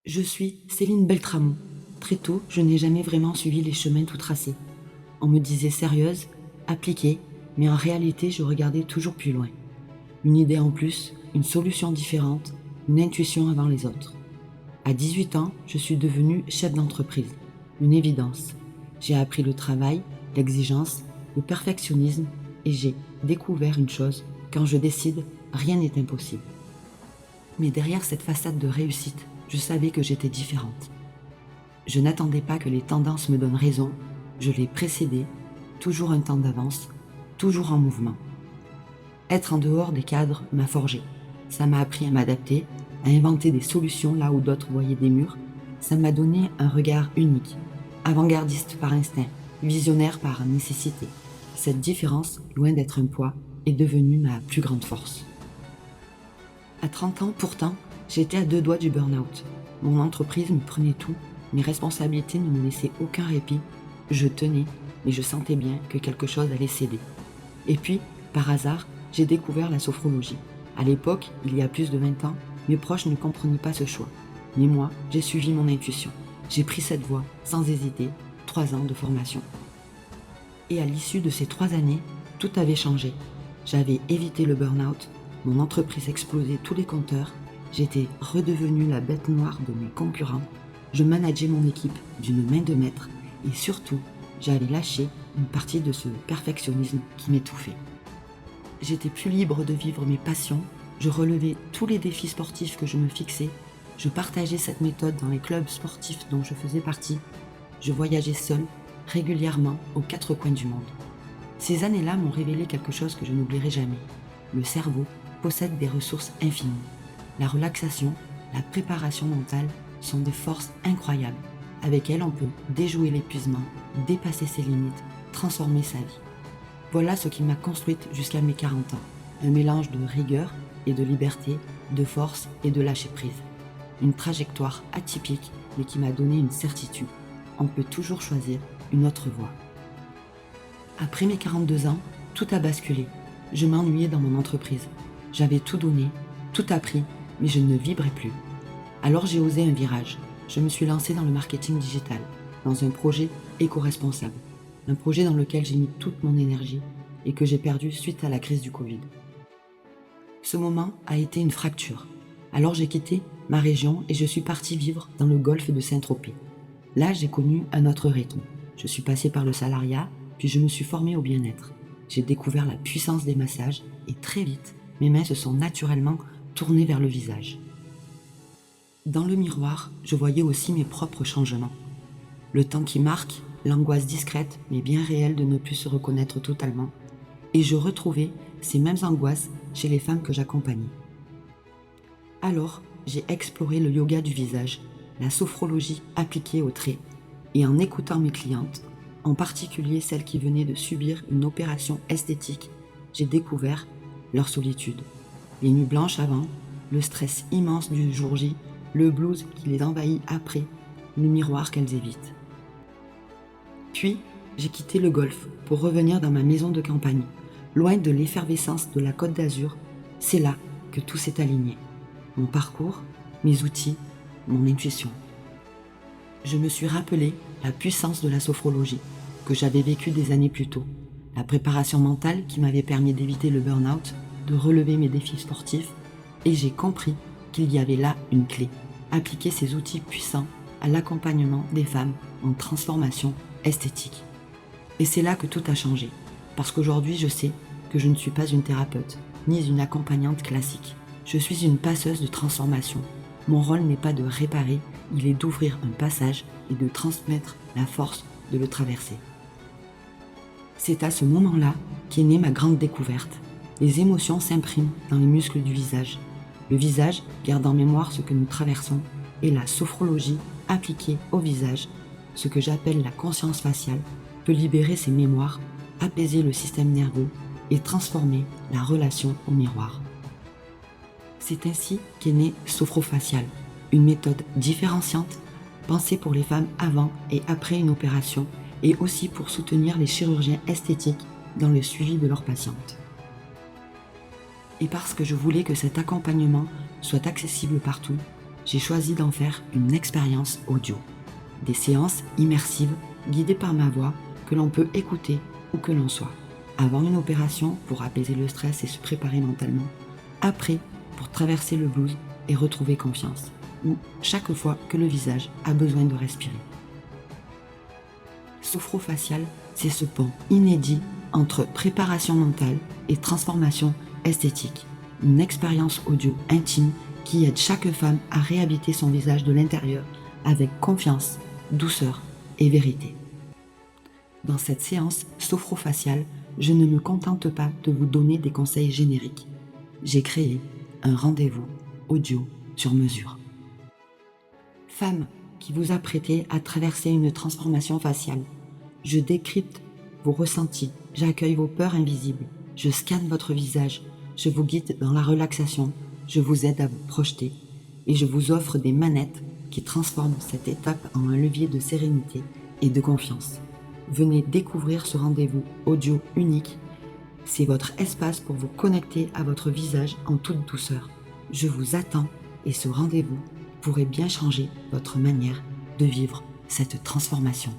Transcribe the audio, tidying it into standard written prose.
Je suis Céline Beltramont. Très tôt, je n'ai jamais vraiment suivi les chemins tout tracés. On me disait sérieuse, appliquée, mais en réalité, je regardais toujours plus loin. Une idée en plus, une solution différente, une intuition avant les autres. À 18 ans, je suis devenue chef d'entreprise. Une évidence. J'ai appris le travail, l'exigence, le perfectionnisme et j'ai découvert une chose, quand je décide, rien n'est impossible. Mais derrière cette façade de réussite, je savais que j'étais différente. Je n'attendais pas que les tendances me donnent raison, je les précédais, toujours un temps d'avance, toujours en mouvement. Être en dehors des cadres m'a forgé. Ça m'a appris à m'adapter, à inventer des solutions là où d'autres voyaient des murs. Ça m'a donné un regard unique, avant-gardiste par instinct, visionnaire par nécessité. Cette différence, loin d'être un poids, est devenue ma plus grande force. À 30 ans, pourtant, j'étais à 2 doigts du burn-out. Mon entreprise me prenait tout, mes responsabilités ne me laissaient aucun répit. Je tenais, mais je sentais bien que quelque chose allait céder. Et puis, par hasard, j'ai découvert la sophrologie. À l'époque, il y a plus de 20 ans, mes proches ne comprenaient pas ce choix. Mais moi, j'ai suivi mon intuition. J'ai pris cette voie, sans hésiter, 3 ans de formation. Et à l'issue de ces 3 années, tout avait changé. J'avais évité le burn-out, mon entreprise explosait tous les compteurs, j'étais redevenue la bête noire de mes concurrents, je manageais mon équipe d'une main de maître et surtout, j'avais lâché une partie de ce perfectionnisme qui m'étouffait. J'étais plus libre de vivre mes passions, je relevais tous les défis sportifs que je me fixais, je partageais cette méthode dans les clubs sportifs dont je faisais partie, je voyageais seule, régulièrement, aux 4 coins du monde. Ces années-là m'ont révélé quelque chose que je n'oublierai jamais. Le cerveau possède des ressources infinies. La relaxation, la préparation mentale sont des forces incroyables. Avec elles, on peut déjouer l'épuisement, dépasser ses limites, transformer sa vie. Voilà ce qui m'a construite jusqu'à mes 40 ans. Un mélange de rigueur et de liberté, de force et de lâcher prise. Une trajectoire atypique, mais qui m'a donné une certitude. On peut toujours choisir une autre voie. Après mes 42 ans, tout a basculé. Je m'ennuyais dans mon entreprise. J'avais tout donné, tout appris, mais je ne vibrais plus. Alors j'ai osé un virage. Je me suis lancée dans le marketing digital, dans un projet éco-responsable. Un projet dans lequel j'ai mis toute mon énergie et que j'ai perdu suite à la crise du Covid. Ce moment a été une fracture. Alors j'ai quitté ma région et je suis partie vivre dans le golfe de Saint-Tropez. Là, j'ai connu un autre rythme. Je suis passée par le salariat, puis je me suis formée au bien-être. J'ai découvert la puissance des massages et très vite, mes mains se sont naturellement tournées vers le visage. Dans le miroir, je voyais aussi mes propres changements. Le temps qui marque, l'angoisse discrète mais bien réelle de ne plus se reconnaître totalement. Et je retrouvais ces mêmes angoisses chez les femmes que j'accompagnais. Alors, j'ai exploré le yoga du visage, la sophrologie appliquée aux traits, et en écoutant mes clientes, en particulier celles qui venaient de subir une opération esthétique, j'ai découvert leur solitude. Les nuits blanches avant, le stress immense du jour J, le blues qui les envahit après, le miroir qu'elles évitent. Puis, j'ai quitté le golfe pour revenir dans ma maison de campagne. Loin de l'effervescence de la Côte d'Azur, c'est là que tout s'est aligné. Mon parcours, mes outils, mon intuition. Je me suis rappelé la puissance de la sophrologie que j'avais vécue des années plus tôt, la préparation mentale qui m'avait permis d'éviter le burn-out, de relever mes défis sportifs, et j'ai compris qu'il y avait là une clé, appliquer ces outils puissants à l'accompagnement des femmes en transformation esthétique. Et c'est là que tout a changé, parce qu'aujourd'hui je sais que je ne suis pas une thérapeute, ni une accompagnante classique. Je suis une passeuse de transformation. Mon rôle n'est pas de réparer, il est d'ouvrir un passage et de transmettre la force de le traverser. C'est à ce moment-là qu'est née ma grande découverte. Les émotions s'impriment dans les muscles du visage. Le visage garde en mémoire ce que nous traversons et la sophrologie appliquée au visage, ce que j'appelle la conscience faciale, peut libérer ces mémoires, apaiser le système nerveux et transformer la relation au miroir. C'est ainsi qu'est née Sophrofacial, une méthode différenciante pensée pour les femmes avant et après une opération et aussi pour soutenir les chirurgiens esthétiques dans le suivi de leurs patientes. Et parce que je voulais que cet accompagnement soit accessible partout, j'ai choisi d'en faire une expérience audio. Des séances immersives guidées par ma voix que l'on peut écouter où que l'on soit. Avant une opération pour apaiser le stress et se préparer mentalement. Après pour traverser le blues et retrouver confiance. Ou chaque fois que le visage a besoin de respirer. Sophrofacial, c'est ce pont inédit entre préparation mentale et transformation esthétique. Une expérience audio intime qui aide chaque femme à réhabiter son visage de l'intérieur avec confiance, douceur et vérité. Dans cette séance sophrofaciale, je ne me contente pas de vous donner des conseils génériques. J'ai créé un rendez-vous audio sur mesure. Femme qui vous apprêtez à traverser une transformation faciale, je décrypte vos ressentis, j'accueille vos peurs invisibles, je scanne votre visage, je vous guide dans la relaxation, je vous aide à vous projeter et je vous offre des manettes qui transforment cette étape en un levier de sérénité et de confiance. Venez découvrir ce rendez-vous audio unique. C'est votre espace pour vous connecter à votre visage en toute douceur. Je vous attends et ce rendez-vous pourrait bien changer votre manière de vivre cette transformation.